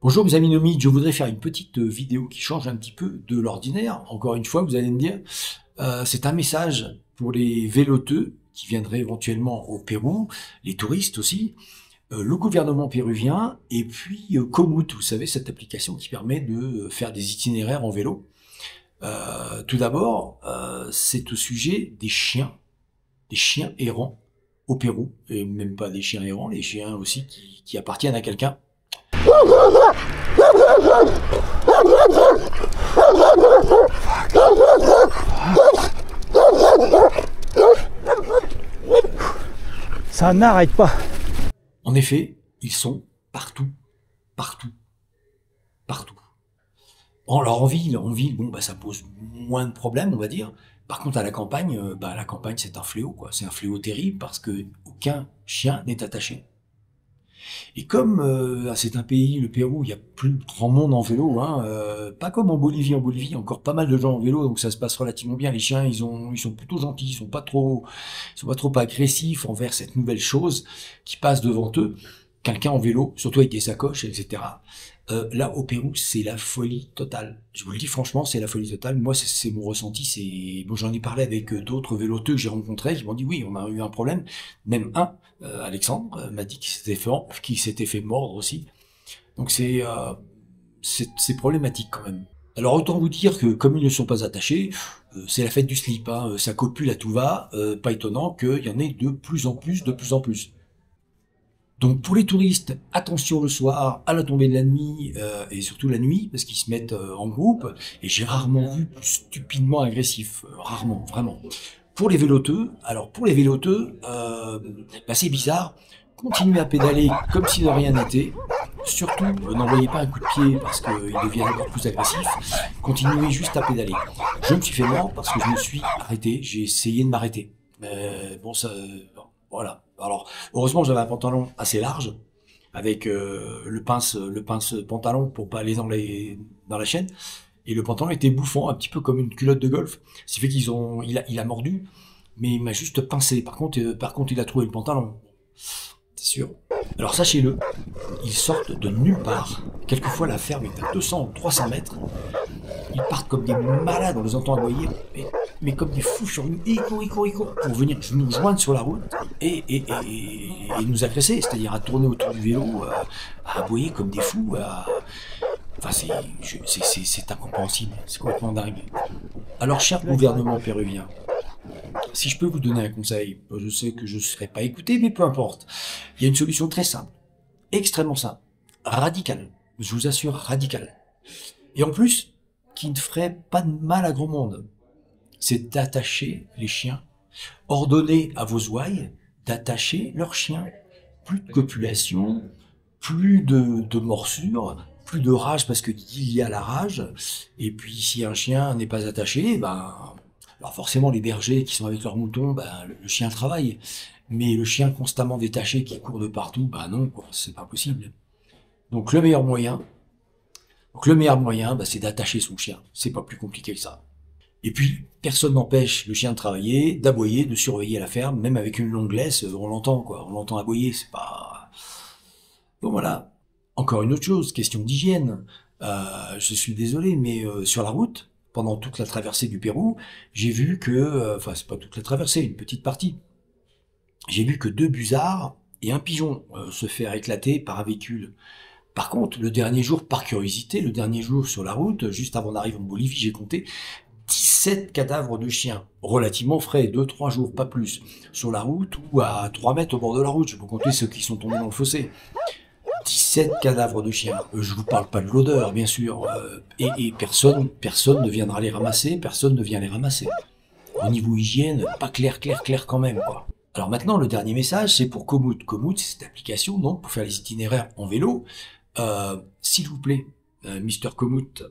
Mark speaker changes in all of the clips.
Speaker 1: Bonjour mes amis nomides, je voudrais faire une petite vidéo qui change un petit peu de l'ordinaire. Encore une fois, vous allez me dire, c'est un message pour les véloteux qui viendraient éventuellement au Pérou, les touristes aussi, le gouvernement péruvien et puis Komoot, vous savez, cette application qui permet de faire des itinéraires en vélo. Tout d'abord, c'est au sujet des chiens errants au Pérou, et même pas des chiens errants, les chiens aussi qui appartiennent à quelqu'un.
Speaker 2: Ça n'arrête pas.
Speaker 1: En effet, ils sont partout, partout, partout. Bon, alors en ville, bon, bah, ça pose moins de problèmes, on va dire. Par contre, à la campagne, c'est un fléau, quoi. C'est un fléau terrible parce que aucun chien n'est attaché. Et comme c'est un pays, le Pérou, il y a plus grand monde en vélo, hein, pas comme en Bolivie. En Bolivie, il y a encore pas mal de gens en vélo, donc ça se passe relativement bien. Les chiens, ils sont plutôt gentils, ils sont pas trop agressifs envers cette nouvelle chose qui passe devant eux. Quelqu'un en vélo, surtout avec des sacoches, etc. Là, au Pérou, c'est la folie totale. Je vous le dis franchement, c'est la folie totale. Moi, c'est mon ressenti. Bon, j'en ai parlé avec d'autres véloteux que j'ai rencontrés, qui m'ont dit oui, on a eu un problème. Même Alexandre, m'a dit qu'il s'était fait mordre aussi. Donc c'est problématique quand même. Alors autant vous dire que comme ils ne sont pas attachés, c'est la fête du slip. Hein, ça copule à tout va. Pas étonnant qu'il y en ait de plus en plus, de plus en plus. Donc pour les touristes, attention le soir, à la tombée de la nuit, et surtout la nuit, parce qu'ils se mettent en groupe, et j'ai rarement vu plus stupidement agressif, rarement, vraiment. Pour les véloteux, bah, c'est bizarre, continuez à pédaler comme si de rien n'était, surtout n'envoyez pas un coup de pied parce qu'il devient encore plus agressif, continuez juste à pédaler. Je me suis fait mordre parce que je me suis arrêté, j'ai essayé de m'arrêter. Bon, bon, voilà. Alors, heureusement, j'avais un pantalon assez large, avec le pince pantalon pour pas aller dans la chaîne. Et le pantalon était bouffant, un petit peu comme une culotte de golf. Ce qui fait il a mordu, mais il m'a juste pincé. Par contre, il a trouvé le pantalon. C'est sûr. Alors sachez-le, ils sortent de nulle part. Quelquefois, la ferme est à 200 ou 300 mètres. Ils partent comme des malades, on les entend aboyer, mais comme des fous sur une... Ils courent, pour venir nous joindre sur la route et nous agresser, c'est-à-dire à tourner autour du vélo, à aboyer comme des fous. Enfin, c'est incompréhensible, c'est complètement dingue. Alors, cher gouvernement péruvien, si je peux vous donner un conseil, je sais que je ne serai pas écouté, mais peu importe. Il y a une solution très simple, extrêmement simple, radicale, je vous assure, radicale. Et en plus, qui ne ferait pas de mal à grand monde, c'est d'attacher les chiens. Ordonnez à vos ouailles d'attacher leurs chiens. Plus de copulation, plus de morsures, plus de rage parce qu'il y a la rage. Et puis si un chien n'est pas attaché, alors forcément les bergers qui sont avec leurs moutons, le chien travaille. Mais le chien constamment détaché qui court de partout, non, quoi, c'est pas possible. Donc le meilleur moyen, c'est d'attacher son chien. C'est pas plus compliqué que ça. Et puis, personne n'empêche le chien de travailler, d'aboyer, de surveiller la ferme, même avec une longue laisse, on l'entend, quoi. On l'entend aboyer, c'est pas... Bon, voilà. Encore une autre chose, question d'hygiène. Je suis désolé, mais sur la route, pendant toute la traversée du Pérou, j'ai vu que... Enfin, c'est pas toute la traversée, une petite partie. J'ai vu que 2 busards et un pigeon se faire éclater par un véhicule. Par contre, le dernier jour, par curiosité, le dernier jour sur la route, juste avant d'arriver en Bolivie, j'ai compté 17 cadavres de chiens, relativement frais, 2-3 jours, pas plus, sur la route ou à 3 mètres au bord de la route, je peux compter ceux qui sont tombés dans le fossé. 17 cadavres de chiens. Je vous parle pas de l'odeur, bien sûr, et personne ne viendra les ramasser, personne ne vient les ramasser. Au niveau hygiène, pas clair quand même, quoi. Alors maintenant, le dernier message, c'est pour Komoot. Komoot, c'est cette application, donc, pour faire les itinéraires en vélo. S'il vous plaît, Mister Komoot,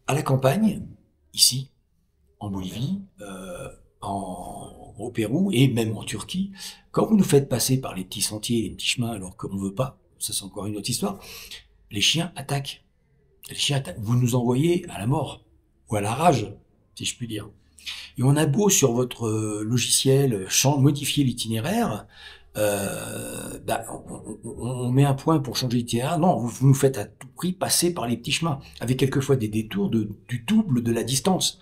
Speaker 1: à la campagne, ici, en Bolivie, au Pérou et même en Turquie, quand vous nous faites passer par les petits sentiers, les petits chemins, alors qu'on ne veut pas, ça c'est encore une autre histoire, les chiens attaquent. Vous nous envoyez à la mort, ou à la rage, si je puis dire. Et on a beau sur votre logiciel modifier l'itinéraire, On met un point pour changer d'itinéraire. Non, vous nous faites à tout prix passer par les petits chemins, avec quelquefois des détours du double de la distance.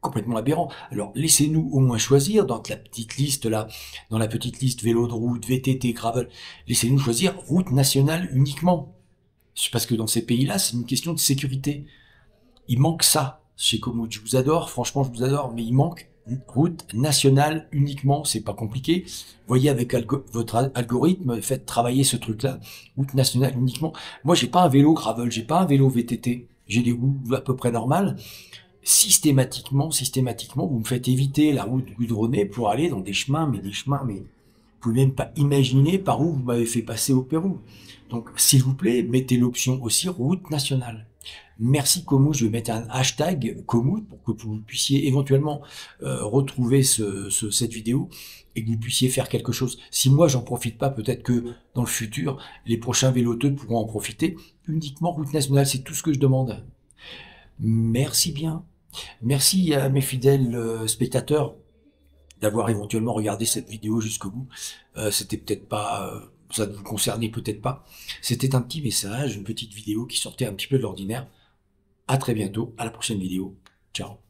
Speaker 1: Complètement aberrant. Alors laissez-nous au moins choisir dans la petite liste là, dans la petite liste vélo de route, VTT, gravel, laissez-nous choisir route nationale uniquement. Parce que dans ces pays-là, c'est une question de sécurité. Il manque ça chez Komoot. Je vous adore, franchement, je vous adore, mais il manque une route nationale uniquement. C'est pas compliqué. Voyez avec votre algorithme, faites travailler ce truc-là. Route nationale uniquement. Moi, j'ai pas un vélo gravel, j'ai pas un vélo VTT. J'ai des roues à peu près normales. Systématiquement, vous me faites éviter la route goudronnée pour aller dans des chemins, mais vous pouvez même pas imaginer par où vous m'avez fait passer au Pérou. Donc, s'il vous plaît, mettez l'option aussi route nationale. Merci Komoot, je vais mettre un hashtag Komoot pour que vous puissiez éventuellement retrouver cette vidéo et que vous puissiez faire quelque chose. Si moi j'en profite pas, peut-être que dans le futur, les prochains véloteux pourront en profiter. Uniquement route nationale, c'est tout ce que je demande. Merci bien. Merci à mes fidèles spectateurs d'avoir éventuellement regardé cette vidéo jusqu'au bout. C'était peut-être pas, ça ne vous concernait peut-être pas. C'était un petit message, une petite vidéo qui sortait un petit peu de l'ordinaire. À très bientôt, à la prochaine vidéo. Ciao.